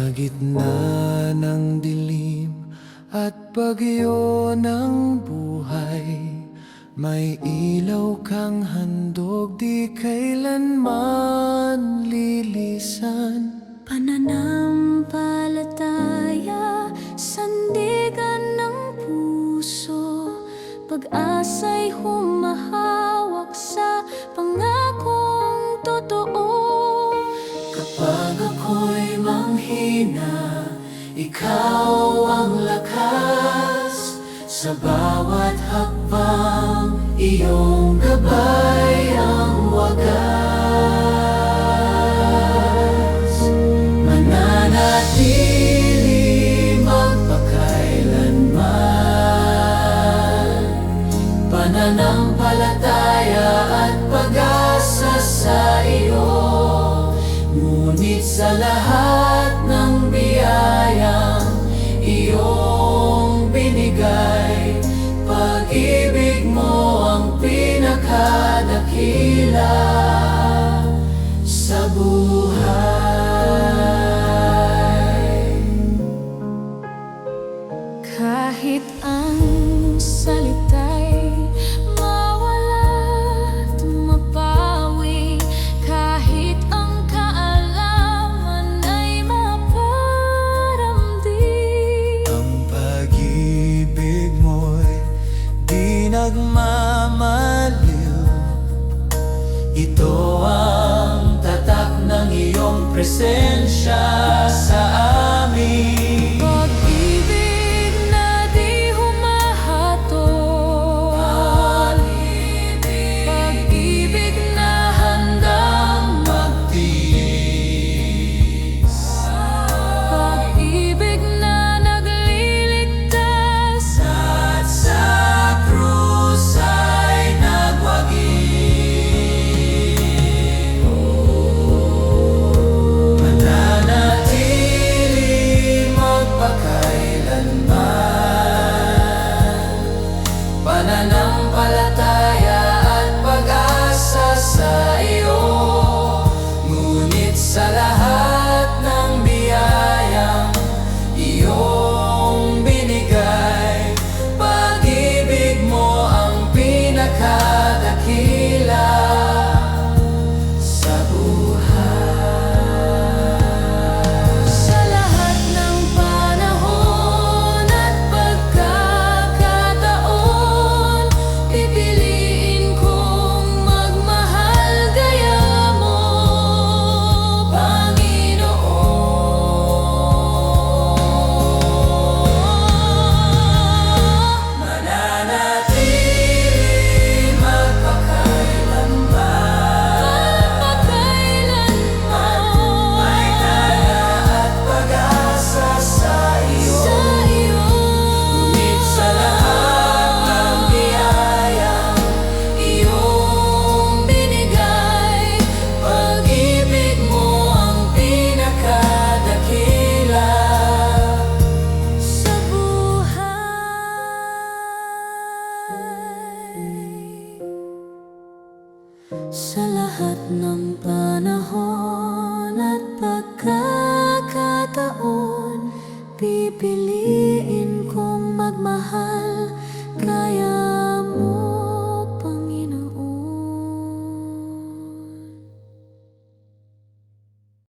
gitna ng dilim at bagyo ng buhay, may ilaw kang handog di kailanman lilisan. Pananampalataya, sandigan ng puso, pag-asa'y humahawak sa pangakong totoo. Kapag ako'y manghina, ikaw ang lakas. Sa bawat hakbang, iyong gabay ang wagas. Mananatili magpakailanman, pananampalataya at pag-asa sa iyo. Ngunit sa lahat ng biyayang iyong binigay, pag-ibig mo ang pinakadakila sa buhay. Kahit ang salita'y mawala't mapawi, kahit ang kaalaman ay maparamdam, Ang pag-ibig mo'y di nagmamaliw. Ito ang tatak ng iyong presensya sa amin. pag-ibig na di humahatol, pag-ibig na handang Magtiis, pag-ibig na nagliligtas. at sa krus ay nagwagi. Mananatili magpakailanman, pananampalataya at pag-asa sa iyo. Ngunit sa lahat ng biyayang iyong binigay, pag-ibig mo ang pinakadakila sa buhay. Sa lahat ng panahon at pagkakataon, pipiliin kong magmahal gaya mo, Panginoon. Mananatili magpakailanman, may daya at pag-asa sa iyo. Ngunit sa lahat ng biyayang iyong binigay, pag-ibig mo ang pinakadakila Sa buhay. Sa lahat ng panahon at pagkakataon, pipiliin kong magmahal kaya